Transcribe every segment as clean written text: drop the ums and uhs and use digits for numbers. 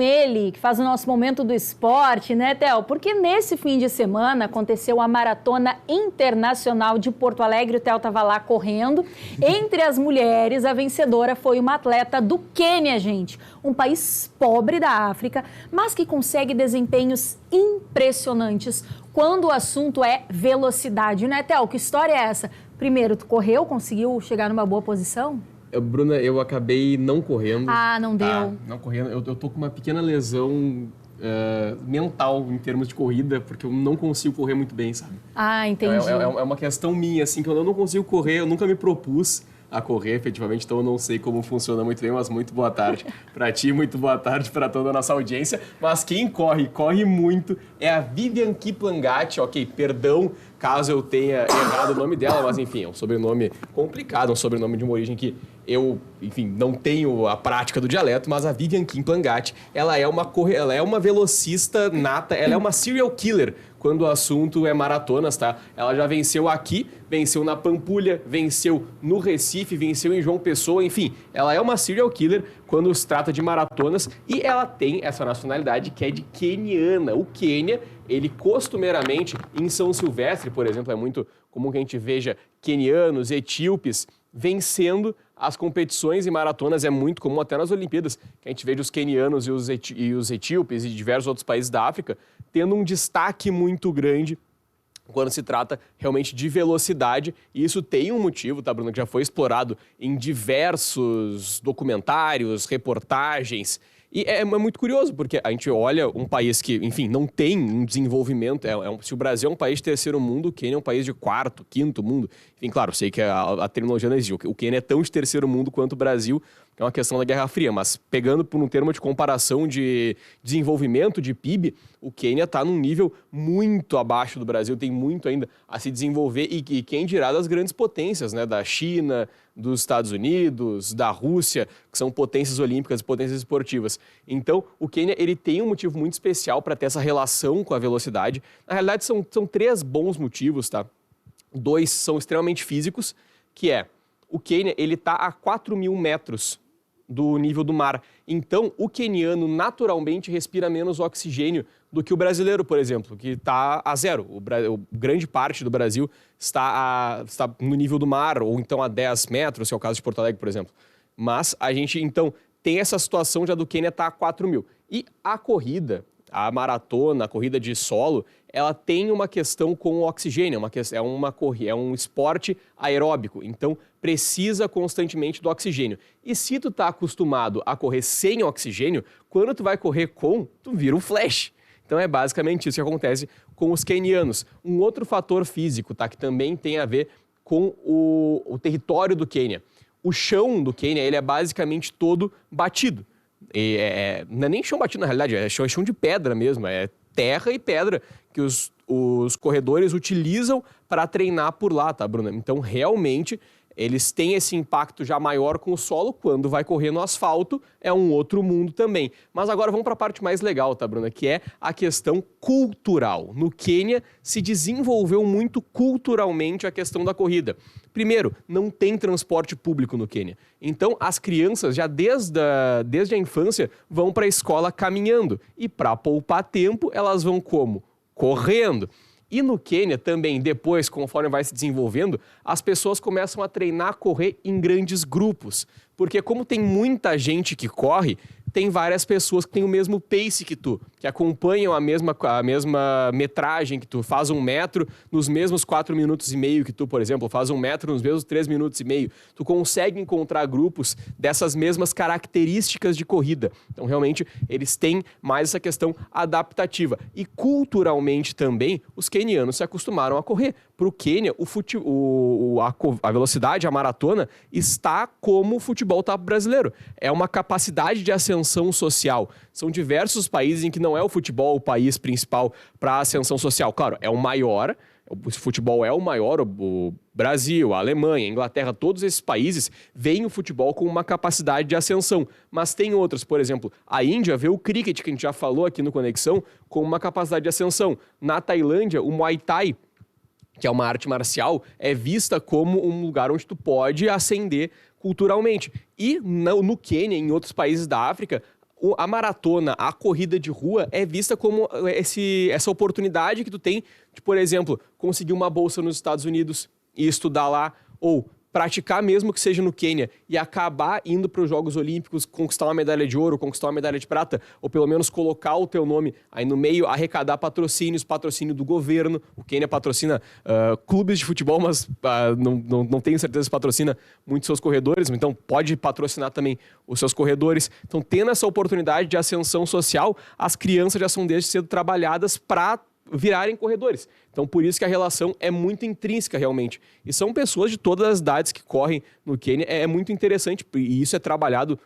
Ele, que faz o nosso momento do esporte, né, Theo? Porque nesse fim de semana aconteceu a Maratona Internacional de Porto Alegre, o Theo estava lá correndo. Entre as mulheres, a vencedora foi uma atleta do Quênia, gente. Um país pobre da África, mas que consegue desempenhos impressionantes quando o assunto é velocidade, né, Theo? Que história é essa? Primeiro, tu correu, conseguiu chegar numa boa posição? Bruna, eu acabei não correndo. Ah, não deu. Não correndo. Eu tô com uma pequena lesão mental em termos de corrida, porque eu não consigo correr muito bem, sabe? Ah, entendi. É uma questão minha, assim, que eu não consigo correr, eu nunca me propus a correr, efetivamente, então eu não sei como funciona muito bem, mas muito boa tarde para ti, muito boa tarde para toda a nossa audiência. Mas quem corre muito, é a Vivian Kiplangat, ok, perdão caso eu tenha errado o nome dela, mas enfim, é um sobrenome complicado, um sobrenome de uma origem que eu, enfim, não tenho a prática do dialeto, mas a Vivian Kiplangat, ela é uma velocista nata, ela é uma serial killer quando o assunto é maratonas, tá? Ela já venceu aqui, venceu na Pampulha, venceu no Recife, venceu em João Pessoa, enfim, ela é uma serial killer quando se trata de maratonas e ela tem essa nacionalidade que é de queniana. O Quênia, ele costumeiramente, em São Silvestre, por exemplo, é muito comum que a gente veja quenianos, etíopes vencendo as competições e maratonas, é muito comum até nas Olimpíadas, que a gente veja os quenianos e os etíopes e diversos outros países da África tendo um destaque muito grande quando se trata realmente de velocidade. E isso tem um motivo, tá, Bruno, que já foi explorado em diversos documentários, reportagens. E é muito curioso, porque a gente olha um país que, enfim, não tem um desenvolvimento. Se o Brasil é um país de terceiro mundo, o Quênia é um país de quarto, quinto mundo. Enfim, claro, sei que a terminologia não existe. O Quênia é tão de terceiro mundo quanto o Brasil, que é uma questão da Guerra Fria. Mas pegando por um termo de comparação de desenvolvimento de PIB, o Quênia está num nível muito abaixo do Brasil, tem muito ainda a se desenvolver. E quem dirá das grandes potências, né? Da China, dos Estados Unidos, da Rússia, que são potências olímpicas e potências esportivas. Então, o Quênia, ele tem um motivo muito especial para ter essa relação com a velocidade. Na realidade, são três bons motivos, tá? 2 são extremamente físicos, que é o Quênia, ele está a 4.000 metros do nível do mar. Então, o queniano naturalmente respira menos oxigênio do que o brasileiro, por exemplo, que está a zero. Grande parte do Brasil está no nível do mar, ou então a 10 metros, se é o caso de Porto Alegre, por exemplo. Mas a gente, então, tem essa situação já do Quênia estar a 4.000. E a corrida, a maratona, a corrida de solo, ela tem uma questão com o oxigênio, é um esporte aeróbico, então precisa constantemente do oxigênio. E se tu tá acostumado a correr sem oxigênio, quando tu vai correr tu vira um flash. Então é basicamente isso que acontece com os quenianos. Um outro fator físico, tá, que também tem a ver com o território do Quênia. O chão do Quênia, ele é basicamente todo batido. Não é nem chão batido na realidade, é chão de pedra mesmo, é terra e pedra que os corredores utilizam para treinar por lá, tá, Bruna? Então, realmente, eles têm esse impacto já maior com o solo. Quando vai correr no asfalto, é um outro mundo também. Mas agora vamos para a parte mais legal, tá, Bruna? Que é a questão cultural. No Quênia, se desenvolveu muito culturalmente a questão da corrida. Primeiro, não tem transporte público no Quênia. Então, as crianças, já desde a infância, vão para a escola caminhando. E para poupar tempo, elas vão como? Correndo. E no Quênia também, depois, conforme vai se desenvolvendo, as pessoas começam a treinar a correr em grandes grupos. Porque como tem muita gente que corre, tem várias pessoas que têm o mesmo pace que tu, que acompanham a mesma metragem que tu, faz 1 metro nos mesmos 4 minutos e meio que tu, por exemplo, faz 1 metro nos mesmos 3 minutos e meio. Tu consegue encontrar grupos dessas mesmas características de corrida. Então, realmente, eles têm mais essa questão adaptativa. E culturalmente também, os quenianos se acostumaram a correr. Para o Quênia, a velocidade, a maratona, está como o futebol tá brasileiro. É uma capacidade de ascensão social. São diversos países em que não é o futebol o país principal para a ascensão social. Claro, é o maior, o futebol é o maior, o Brasil, a Alemanha, a Inglaterra, todos esses países veem o futebol com uma capacidade de ascensão. Mas tem outros, por exemplo, a Índia vê o cricket, que a gente já falou aqui no Conexão, com uma capacidade de ascensão. Na Tailândia, o Muay Thai, que é uma arte marcial, é vista como um lugar onde tu pode ascender culturalmente. E no Quênia, em outros países da África, a maratona, a corrida de rua é vista como essa oportunidade que tu tem de, por exemplo, conseguir uma bolsa nos Estados Unidos e estudar lá, ou praticar mesmo que seja no Quênia e acabar indo para os Jogos Olímpicos, conquistar uma medalha de ouro, conquistar uma medalha de prata, ou pelo menos colocar o teu nome aí no meio, arrecadar patrocínio do governo. O Quênia patrocina clubes de futebol, mas não tenho certeza se patrocina muitos seus corredores, então pode patrocinar também os seus corredores. Então, tendo essa oportunidade de ascensão social, as crianças já são desde cedo trabalhadas para virarem corredores. Então, por isso que a relação é muito intrínseca, realmente. E são pessoas de todas as idades que correm no Quênia. É muito interessante, e isso é trabalhado,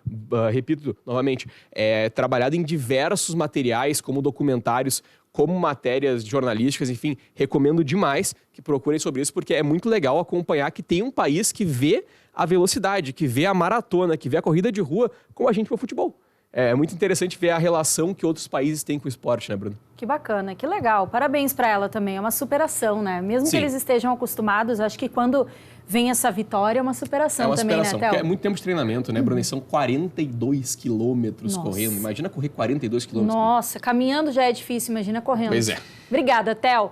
repito novamente, é trabalhado em diversos materiais, como documentários, como matérias jornalísticas, enfim, recomendo demais que procurem sobre isso, porque é muito legal acompanhar que tem um país que vê a velocidade, que vê a maratona, que vê a corrida de rua, como a gente vê o futebol. É muito interessante ver a relação que outros países têm com o esporte, né, Bruno? Que bacana, que legal. Parabéns para ela também. É uma superação, né? Mesmo Sim. que eles estejam acostumados, acho que quando vem essa vitória é uma superação também, né, Theo? Porque é muito tempo de treinamento, né, Bruno? E são 42 quilômetros correndo. Imagina correr 42 quilômetros. Nossa, caminhando já é difícil, imagina correndo. Pois é. Obrigada, Theo.